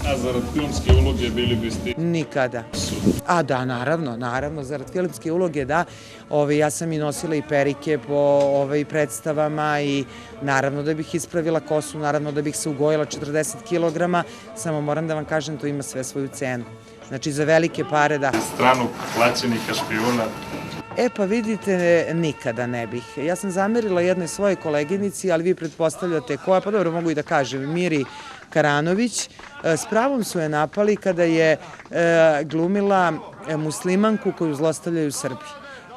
A zarad filmske uloge bili biste? Nikada. A da, naravno, zarad filmske uloge da. Ja sam i nosila i perike po predstavama i naravno da bih ispravila kosu, naravno da bih se ugojila 40 kilograma, samo moram da vam kažem, to ima sve svoju cenu. Znači, za velike pare da. Stranog plaćenika, špijuna? Pa vidite, nikada ne bih. Ja sam zamerila jednoj svojoj koleginici, ali vi pretpostavljate koja, pa dobro mogu i da kažem, Miri Karanović. S pravom su je napali kada je glumila muslimanku koju zlostavljaju Srbi.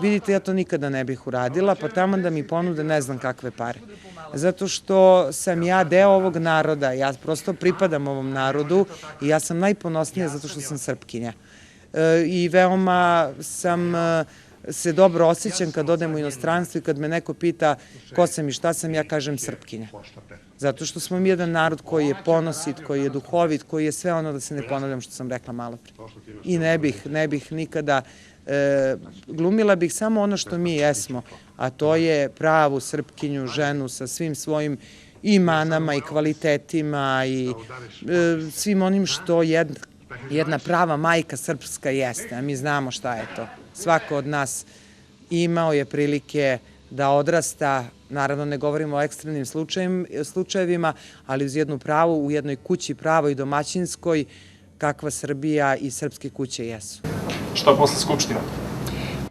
Vidite, ja to nikada ne bih uradila, pa tamo da mi ponude ne znam kakve pare. Zato što sam ja deo ovog naroda, ja prosto pripadam ovom narodu i ja sam najponosnija zato što sam Srpkinja. I veoma sam se dobro osjećam kad odem u inostranstvo i kad me neko pita ko sam i šta sam, ja kažem Srpkinja. Zato što smo mi jedan narod koji je ponosit, koji je duhovit, koji je sve ono, da se ne ponavljam što sam rekla malo pre. I ne bih nikada, glumila bih samo ono što mi jesmo, a to je pravu Srpkinju, ženu sa svim svojim i manama i kvalitetima i svim onim što jedna prava majka srpska jeste, a mi znamo šta je to. Svako od nas imao je prilike da odrasta, naravno ne govorimo o ekstremnim slučajevima, ali uz jednu pravu, u jednoj kući pravoj domaćinskoj, kakva Srbija i srpske kuće jesu. Šta posle Skupštine?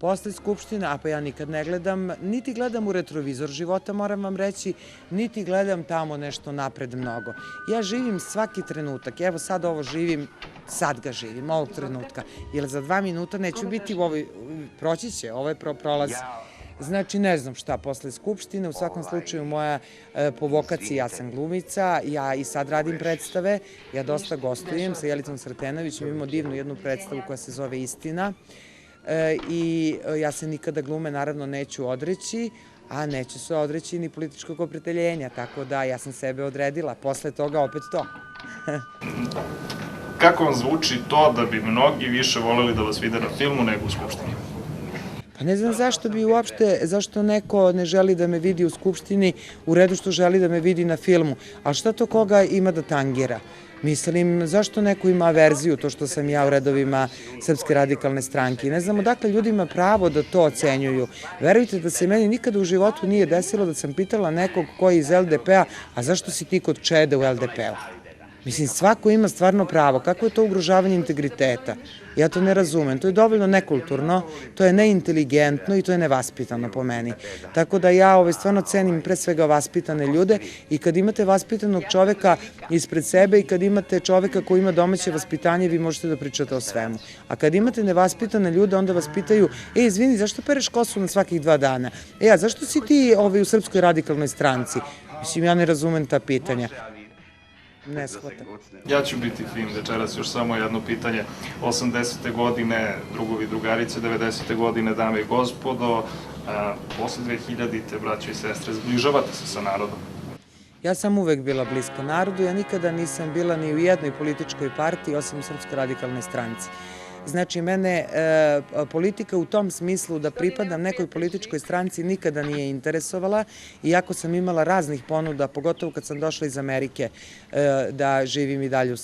Posle Skupštine, pa ja nikad ne gledam, niti gledam u retrovizor života, moram vam reći, niti gledam tamo nešto napred mnogo. Ja živim svaki trenutak, evo sad ovo živim, sad ga živim, ovog trenutka, jer za 2 minuta neću biti u ovoj, proći će, ovo je prolaz. Znači, ne znam šta posle Skupštine, u svakom slučaju moja po vokaciji, ja sam glumica, ja i sad radim predstave, ja dosta gostujem sa Jelicom Sretenovićem, imamo divnu jednu predstavu koja se zove Istina i ja se nikada glume naravno neću odreći, a neću se odreći ni političkog opredeljenja, tako da ja sam sebe odredila, posle toga opet to. Kako vam zvuči to da bi mnogi više voleli da vas vide na filmu nego u Skupštini? Pa ne znam zašto bi uopšte, zašto neko ne želi da me vidi u Skupštini, u redu što želi da me vidi na filmu, a šta to koga ima da tangira? Mislim, zašto neko ima averziju, to što sam ja u redovima Srpske radikalne stranke? Ne znam odakle ljudima pravo da to ocenjuju. Verujte da se meni nikada u životu nije desilo da sam pitala nekog ko je iz LDP-a, a zašto si ti kod Čede u LDP-u? Mislim, svako ima stvarno pravo. Kako je to ugrožavanje integriteta? Ja to ne razumem. To je dovoljno nekulturno, to je neinteligentno i to je nevaspitano po meni. Tako da ja stvarno cenim pre svega vaspitane ljude i kad imate vaspitanog čoveka ispred sebe i kad imate čoveka koji ima domaće vaspitanje, vi možete da pričate o svemu. A kad imate nevaspitane ljude, onda vas pitaju, izvini, zašto pereš kosu na svakih 2 dana? A zašto si ti u Srpskoj radikalnoj stranci? Mislim, ja ne razumem ta pitanja. Ne shvatam. Ja ću biti fin večeras, još samo jedno pitanje. 80. godine, drugovi i drugarice, 90. godine, dame i gospodo, posle 2000-te, braćo i sestre, zbližavate se sa narodom? Ja sam uvek bila bliska narodu, ja nikada nisam bila ni u jednoj političkoj partiji, osim u Srpskoj radikalnoj stranci. Znači, mene politika u tom smislu da pripadam nekoj političkoj stranci nikada nije interesovala, iako sam imala raznih ponuda, pogotovo kad sam došla iz Amerike da živim i dalje,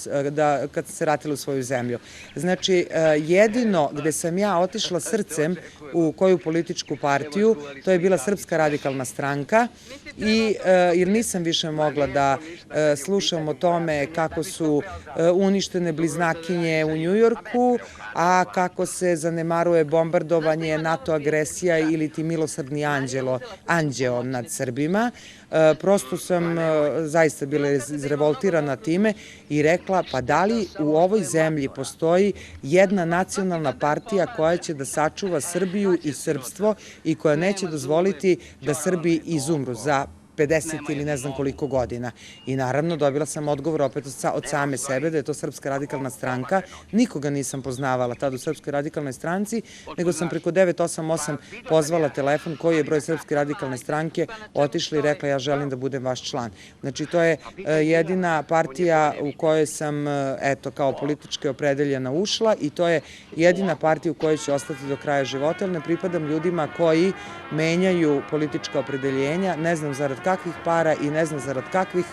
kad sam se vratila u svoju zemlju. Znači, jedino gde sam ja otišla srcem u koju političku partiju, to je bila Srpska radikalna stranka, jer nisam više mogla da slušam o tome kako su uništene bliznakinje u Njujorku, a kako se zanemaruje bombardovanje, NATO agresija ili ti milosrdni anđeo nad Srbima. Prosto sam zaista bila izrevoltirana time i rekla, pa da li u ovoj zemlji postoji jedna nacionalna partija koja će da sačuva Srbiju i srpstvo i koja neće dozvoliti da Srbi izumru za 50 ili ne znam koliko godina. I naravno dobila sam odgovor opet od same sebe da je to Srpska radikalna stranka. Nikoga nisam poznavala tad u Srpskoj radikalnoj stranci, nego sam preko 988 pozvala telefon koji je broj Srpske radikalne stranke, otišla i rekla ja želim da budem vaš član. Znači to je jedina partija u kojoj sam kao politički opredeljena ušla i to je jedina partija u kojoj ću ostati do kraja života, jer ne pripadam ljudima koji menjaju politička opredeljenja, ne znam zarad kakvih para i ne znam zarad kakvih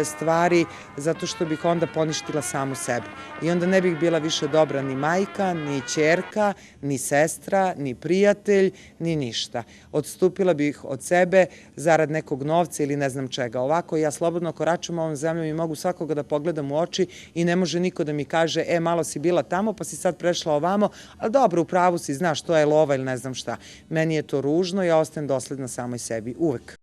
stvari zato što bih onda poništila samu sebe. I onda ne bih bila više dobra ni majka, ni ćerka, ni sestra, ni prijatelj, ni ništa. Odstupila bih od sebe zarad nekog novca ili ne znam čega. Ovako ja slobodno koračam ovom zemljom i mogu svakoga da pogledam u oči i ne može niko da mi kaže malo si bila tamo pa si sad prešla ovamo, ali dobro, u pravu si, znaš, to je lova ili ne znam šta. Meni je to ružno, ja ostajem dosledna samoj sebi, uvek.